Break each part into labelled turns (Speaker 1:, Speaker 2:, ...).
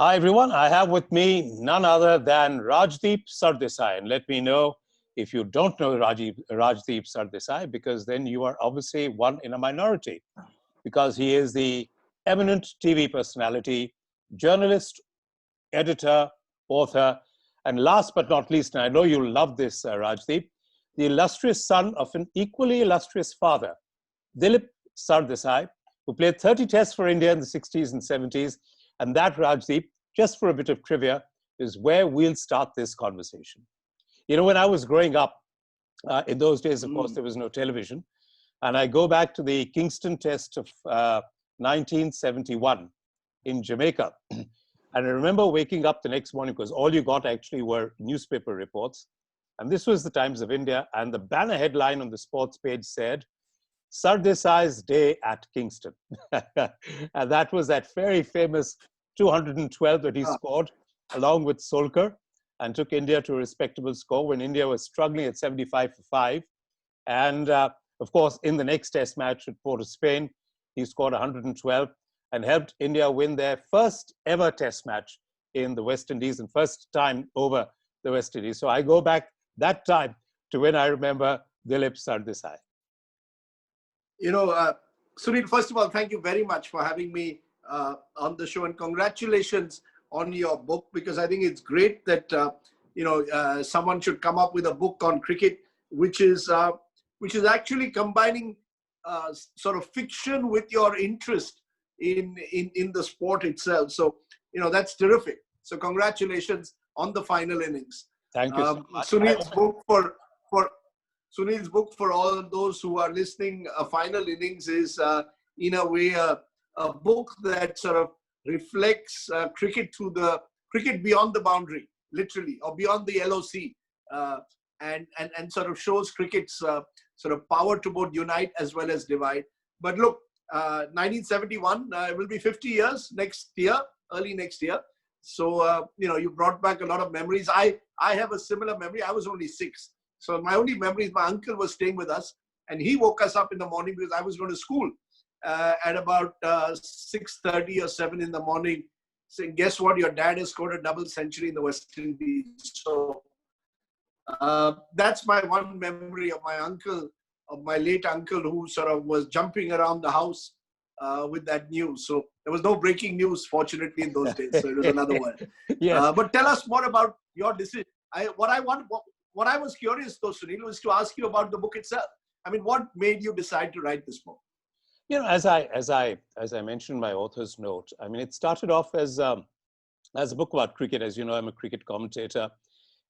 Speaker 1: Hi everyone, I have with me none other than Rajdeep Sardesai. And let me know if you don't know Rajdeep Sardesai, because then you are obviously one in a minority, because he is the eminent TV personality, journalist, editor, author, and last but not least, and I know you'll love this, Rajdeep, the illustrious son of an equally illustrious father, Dilip Sardesai, who played 30 tests for India in the 60s and 70s. And that, Rajdeep, just for a bit of trivia, is where we'll start this conversation. You know, when I was growing up, in those days, of course, there was no television. And I go back to the Kingston test of 1971 in Jamaica. And I remember waking up the next morning because all you got actually were newspaper reports. And this was the Times of India. And the banner headline on the sports page said, Sardesai's Day at Kingston. And that was that very famous 212 that he scored along with Solkar and took India to a respectable score when India was struggling at 75 for 5. And of course, in the next test match at Port of Spain, he scored 112 and helped India win their first ever test match in the West Indies and first time over the West Indies. So I go back that time to when I remember Dilip Sardesai.
Speaker 2: Sunil, first of all, thank you very much for having me on the show, and congratulations on your book, because I think it's great that someone should come up with a book on cricket, which is actually combining sort of fiction with your interest in the sport itself. So that's terrific. So congratulations on the final innings.
Speaker 1: Thank you so much.
Speaker 2: Sunil's book, for all those who are listening, Final Innings, is in a way a book that sort of reflects cricket beyond the boundary, literally, or beyond the LOC, and sort of shows cricket's sort of power to both unite as well as divide. But look, 1971 will be 50 years next year, early next year. So you brought back a lot of memories. I have a similar memory. I was only 6. So my only memory is my uncle was staying with us, and he woke us up in the morning because I was going to school at about 6:30 or 7 in the morning, saying, guess what, your dad has scored a double century in the West Indies. So that's my one memory of my uncle, of my late uncle, who sort of was jumping around the house with that news. So there was no breaking news, fortunately, in those days. So it was another one.
Speaker 1: Yes.
Speaker 2: But tell us more about your decision. What I was curious, though, Sunil, was to ask you about the book itself. I mean, what made you decide to write this book?
Speaker 1: You know, as I mentioned in my author's note, I mean, it started off as a book about cricket. As you know, I'm a cricket commentator,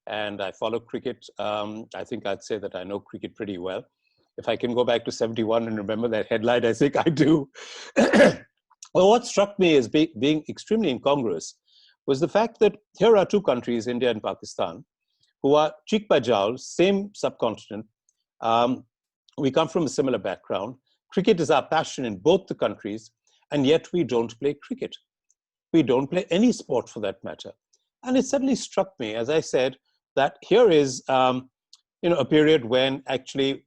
Speaker 1: and I follow cricket. I think I'd say that I know cricket pretty well. If I can go back to 71 and remember that headline, I think I do. Well, what struck me as being extremely incongruous was the fact that here are two countries, India and Pakistan, who are cheek by jowl, same subcontinent. We come from a similar background. Cricket is our passion in both the countries, and yet we don't play cricket. We don't play any sport for that matter. And it suddenly struck me, as I said, that here is a period when actually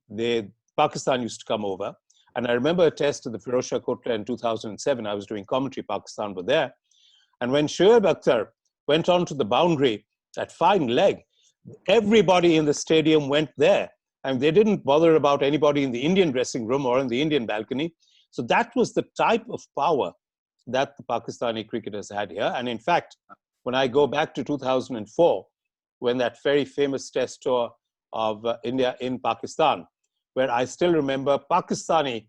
Speaker 1: Pakistan used to come over. And I remember a test at the Firozshah Kotla in 2007. I was doing commentary, Pakistan were there. And when Shoaib Akhtar went onto the boundary at fine leg, everybody in the stadium went there, and they didn't bother about anybody in the Indian dressing room or in the Indian balcony. So that was the type of power that the Pakistani cricketers had here. And in fact, when I go back to 2004, when that very famous test tour of India in Pakistan, where I still remember Pakistani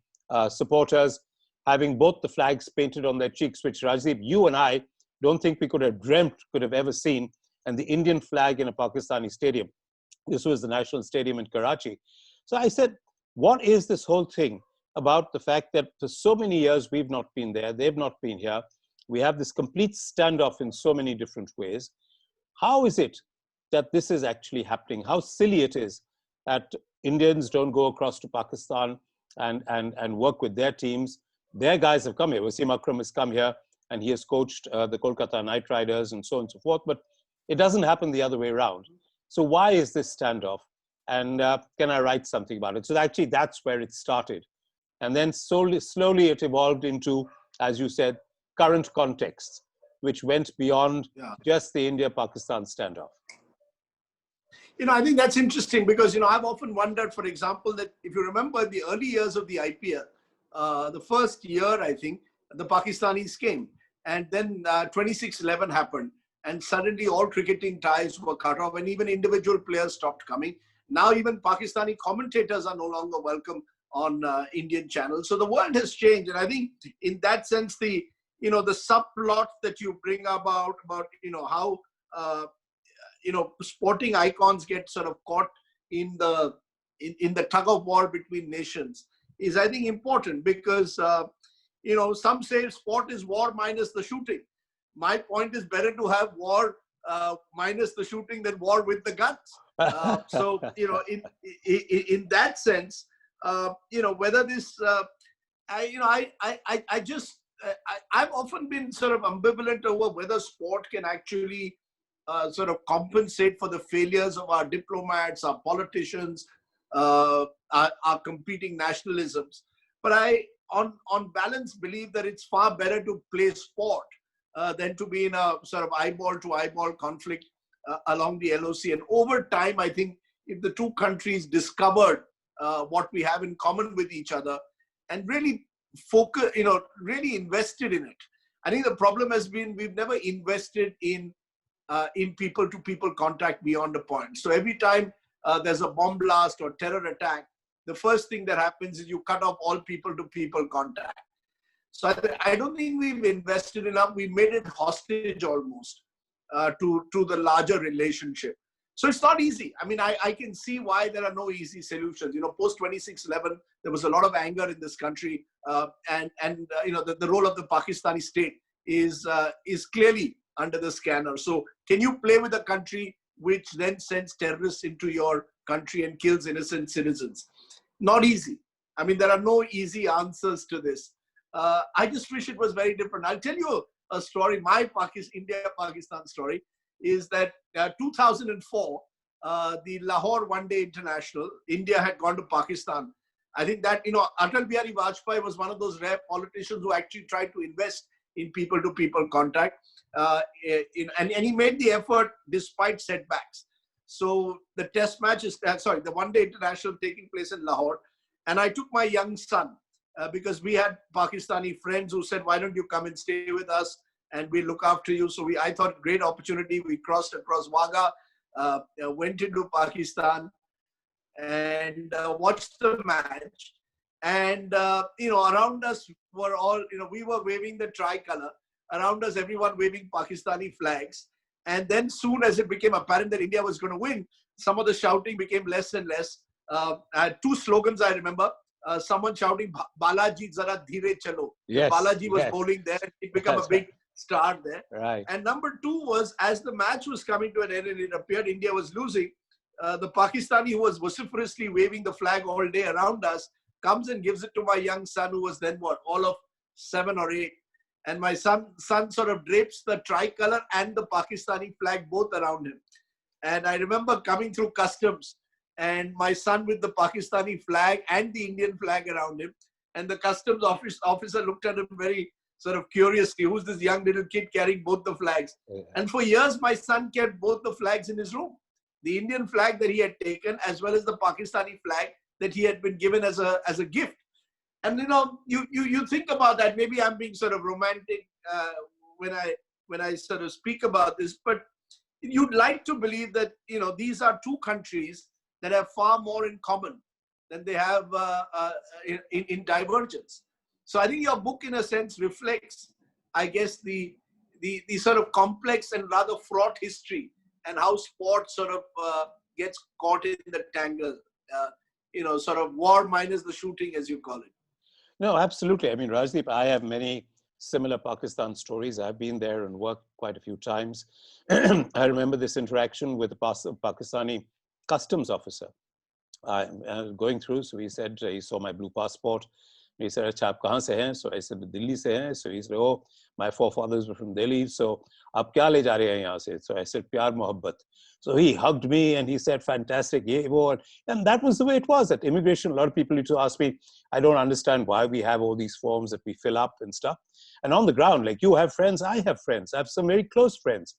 Speaker 1: supporters having both the flags painted on their cheeks, which, Rajdeep, you and I don't think we could have ever seen, and the Indian flag in a Pakistani stadium. This was the National Stadium in Karachi. So I said, what is this whole thing about the fact that for so many years we've not been there, they've not been here. We have this complete standoff in so many different ways. How is it that this is actually happening? How silly it is that Indians don't go across to Pakistan and work with their teams. Their guys have come here. Wasim Akram has come here and he has coached the Kolkata Knight Riders and so on and so forth. But it doesn't happen the other way around. So why is this standoff? And can I write something about it? So actually, that's where it started. And then slowly it evolved into, as you said, current contexts. which went beyond
Speaker 2: Yeah.
Speaker 1: just the India-Pakistan standoff?
Speaker 2: I think that's interesting because, I've often wondered, for example, that if you remember the early years of the IPL, the first year, I think, the Pakistanis came. And then 26-11 happened. And suddenly all cricketing ties were cut off and even individual players stopped coming. Now even Pakistani commentators are no longer welcome on Indian channels. So the world has changed. And I think in that sense, the subplot that you bring about how, sporting icons get sort of caught in the tug of war between nations is, I think, important because, some say sport is war minus the shooting. My point is better to have war minus the shooting than war with the guns. So, in that sense, whether this, I've often been sort of ambivalent over whether sport can actually sort of compensate for the failures of our diplomats, our politicians, our competing nationalisms. But I, on balance, believe that it's far better to play sport than to be in a sort of eyeball-to-eyeball conflict along the LOC. And over time, I think if the two countries discovered what we have in common with each other and really focus, really invested in it. I think the problem has been we've never invested in people-to-people contact beyond a point. So every time there's a bomb blast or terror attack, the first thing that happens is you cut off all people-to-people contact. So I don't think we've invested enough. We made it hostage almost to the larger relationship. So it's not easy. I mean, I can see why there are no easy solutions. Post 26/11, there was a lot of anger in this country, and the role of the Pakistani state is clearly under the scanner. So can you play with a country which then sends terrorists into your country and kills innocent citizens? Not easy. I mean, there are no easy answers to this. I just wish it was very different. I'll tell you a story. My India-Pakistan story is that 2004, the Lahore One-Day International, India had gone to Pakistan. I think that, Atal Bihari Vajpayee was one of those rare politicians who actually tried to invest in people-to-people contact. And he made the effort despite setbacks. So the test match is, the One-Day International taking place in Lahore. And I took my young son because we had Pakistani friends who said, why don't you come and stay with us and we'll look after you. So I thought great opportunity. We crossed across Wagah, went into Pakistan and watched the match. And, around us were all, we were waving the tricolor. Around us, everyone waving Pakistani flags. And then soon as it became apparent that India was going to win, some of the shouting became less and less. I had two slogans I remember. Someone shouting, Balaji zara dheere chalo.
Speaker 1: Yes,
Speaker 2: Balaji was
Speaker 1: yes.
Speaker 2: bowling there. It became a big star there.
Speaker 1: Right.
Speaker 2: And number two was, as the match was coming to an end and it appeared India was losing, the Pakistani who was vociferously waving the flag all day around us comes and gives it to my young son who was then all of 7 or 8. And my son sort of drapes the tricolor and the Pakistani flag both around him. And I remember coming through customs and my son with the Pakistani flag and the Indian flag around him. And the customs officer looked at him very sort of curiously. Who's this young little kid carrying both the flags? Yeah. And for years, my son kept both the flags in his room. The Indian flag that he had taken, as well as the Pakistani flag that he had been given as a gift. And you think about that. Maybe I'm being sort of romantic when I sort of speak about this, but you'd like to believe that these are two countries that have far more in common than they have in divergence. So I think your book, in a sense, reflects, I guess, the sort of complex and rather fraught history and how sport sort of gets caught in the tangle. Sort of war minus the shooting, as you call it.
Speaker 1: No, absolutely. I mean, Rajdeep, I have many similar Pakistan stories. I've been there and worked quite a few times. I remember this interaction with the Pakistani customs officer going through. So he said he saw my blue passport He said, "Acha, aap kahan se hain?" So I said, "Delhi se hain." So he said, "Oh, my forefathers were from Delhi. So aap kya le ja rahe hain yahan se?" So I said, "Pyar mohabbat." So he hugged me and he said, "Fantastic, ye wo." And that was the way it was at immigration. A lot of people used to ask me, "I don't understand why we have all these forms that we fill up and stuff." And on the ground, like, you have friends, I have friends, I have some very close friends.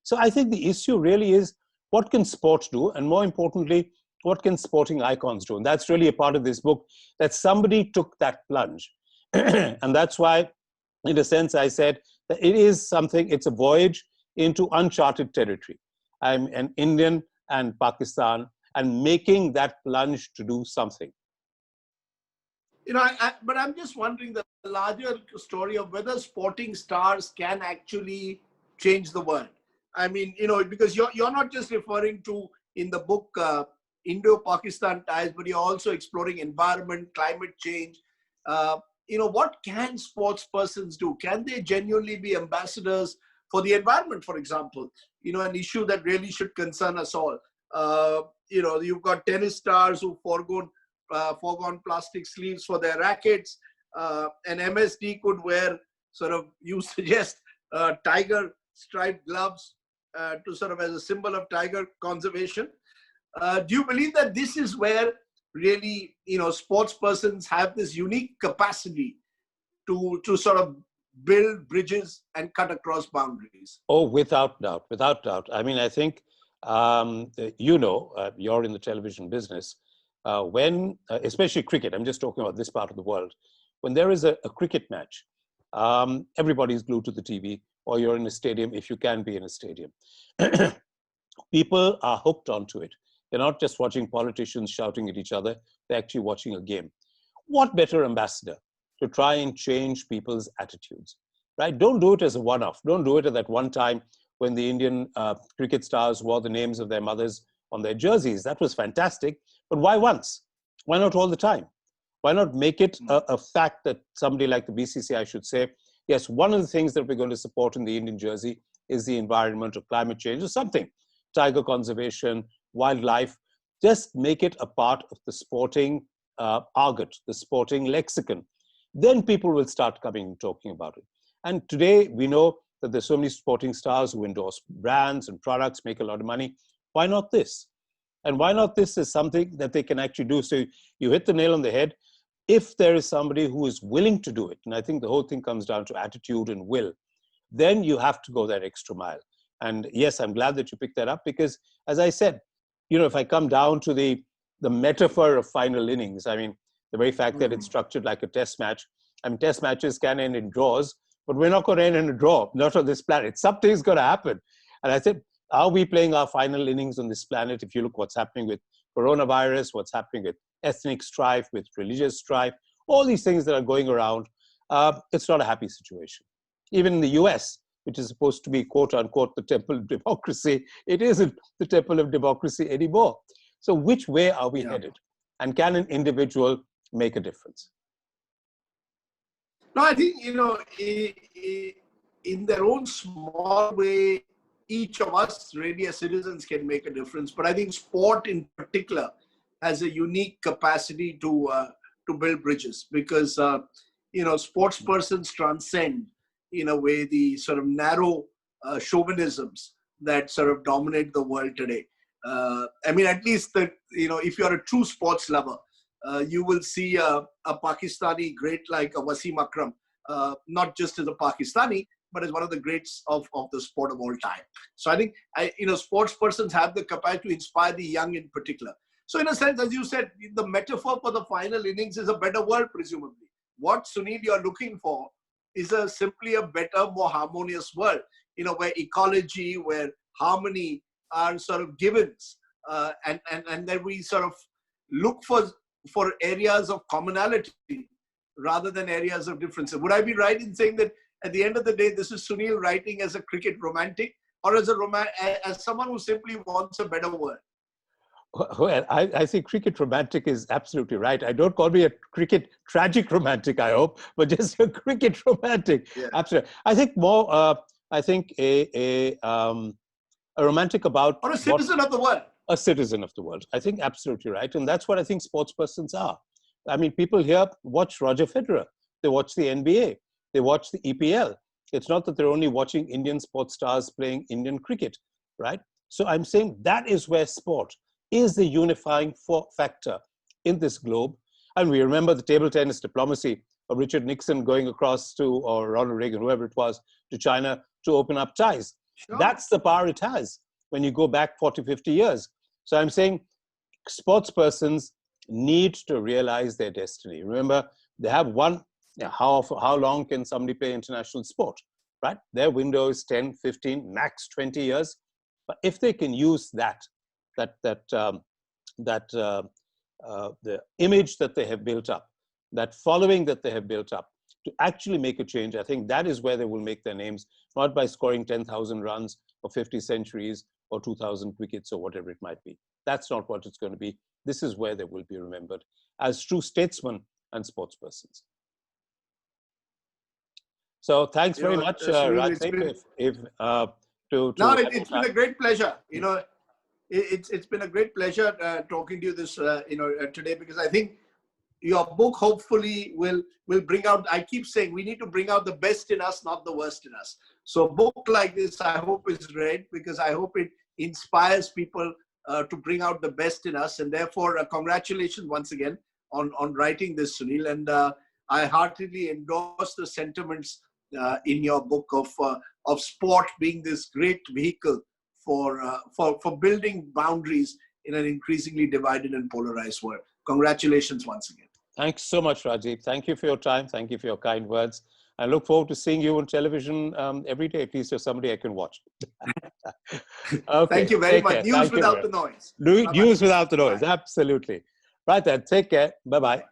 Speaker 1: So I think the issue really is, what can sport do? And more importantly, what can sporting icons do? And that's really a part of this book, that somebody took that plunge. And that's why, in a sense, I said that it is something, it's a voyage into uncharted territory. I'm an Indian and Pakistan, and making that plunge to do something.
Speaker 2: You know, but I'm just wondering the larger story of whether sporting stars can actually change the world. I mean, you know, because you're not just referring to in the book Indo-Pakistan ties, but you're also exploring environment, climate change. You know, what can sports persons do? Can they genuinely be ambassadors for the environment, for example? You know, an issue that really should concern us all. You know, you've got tennis stars who've foregone plastic sleeves for their rackets. An MSD could wear, sort of, you suggest, tiger striped gloves to sort of as a symbol of tiger conservation. Do you believe that this is where really, you know, sports persons have this unique capacity to sort of build bridges and cut across boundaries?
Speaker 1: Oh, without doubt, without doubt. I mean, I think, you know, you're in the television business. When, especially cricket, I'm just talking about this part of the world, when there is a cricket match, everybody's glued to the TV, or you're in a stadium, if you can be in a stadium. People are hooked onto it. They're not just watching politicians shouting at each other, they're actually watching a game. What better ambassador to try and change people's attitudes, right? Don't do it as a one-off. Don't do it at that one time when the Indian cricket stars wore the names of their mothers on their jerseys. That was fantastic. But why once? Why not all the time? Why not make it a fact that somebody like the BCCI should say, yes, one of the things that we're going to support in the Indian jersey is the environment or climate change or something, tiger conservation, wildlife. Just make it a part of the sporting argot, the sporting lexicon. Then people will start coming and talking about it. And today we know that there's so many sporting stars who endorse brands and products, make a lot of money. Why not this? And why not this is something that they can actually do? So you hit the nail on the head. If there is somebody who is willing to do it, and I think the whole thing comes down to attitude and will, then you have to go that extra mile. And yes, I'm glad that you picked that up, because as I said, you know, if I come down to the metaphor of final innings, I mean, the very fact that it's structured like a test match, I mean, test matches can end in draws, but we're not going to end in a draw, not on this planet. Something's going to happen. And I said, are we playing our final innings on this planet? If you look what's happening with coronavirus, what's happening with ethnic strife, with religious strife, all these things that are going around, it's not a happy situation. Even in the US, which is supposed to be, quote unquote, the temple of democracy, it isn't the temple of democracy anymore. So which way are we headed? And can an individual make a difference?
Speaker 2: No, I think, you know, in their own small way, each of us really as citizens can make a difference. But I think sport in particular has a unique capacity to build bridges, because, you know, sports persons transcend, in a way, the sort of narrow chauvinisms that sort of dominate the world today. I mean, at least, you know, if you're a true sports lover, you will see a Pakistani great like Wasim Akram, not just as a Pakistani, but as one of the greats of the sport of all time. So I think, you know, sports persons have the capacity to inspire the young in particular. So in a sense, as you said, the metaphor for the final innings is a better world, presumably. What, Sunil, you're looking for is simply a better, more harmonious world, you know, where ecology, where harmony are sort of givens, and then we sort of look for areas of commonality rather than areas of differences. Would I be right in saying that at the end of the day, this is Sunil writing as a cricket romantic, or as as someone who simply wants a better world?
Speaker 1: Well, I think cricket romantic is absolutely right. I don't call me a cricket tragic romantic, I hope, but just a cricket romantic. Yeah. Absolutely. I think more, I think a romantic about...
Speaker 2: Or a citizen of the world.
Speaker 1: A citizen of the world. I think absolutely right. And that's what I think sports persons are. I mean, people here watch Roger Federer. They watch the NBA. They watch the EPL. It's not that they're only watching Indian sports stars playing Indian cricket, right? So I'm saying that is where sport is the unifying factor in this globe. And we remember the table tennis diplomacy of Richard Nixon going across to, or Ronald Reagan, whoever it was, to China to open up ties. Sure. That's the power it has when you go back 40, 50 years. So I'm saying sports persons need to realize their destiny. Remember, they have one, how long can somebody play international sport, right? Their window is 10, 15, max 20 years. But if they can use the image that they have built up, that following that they have built up, to actually make a change, I think that is where they will make their names, not by scoring 10,000 runs or 50 centuries or 2,000 wickets or whatever it might be. That's not what it's going to be. This is where they will be remembered as true statesmen and sports persons. So thanks very much, Rajdeep.
Speaker 2: It's been a great pleasure. It's been a great pleasure talking to you this today, because I think your book hopefully will bring out, I keep saying we need to bring out the best in us, not the worst in us. So a book like this, I hope is read, because I hope it inspires people to bring out the best in us. And therefore, congratulations once again on writing this, Sunil. And I heartily endorse the sentiments in your book of sport being this great vehicle for building boundaries in an increasingly divided and polarized world. Congratulations once again.
Speaker 1: Thanks so much, Rajdeep. Thank you for your time. Thank you for your kind words. I look forward to seeing you on television every day. At least you're somebody I can watch. Okay,
Speaker 2: thank you very much. News without the noise.
Speaker 1: News without the noise. Absolutely. Right then. Take care. Bye-bye.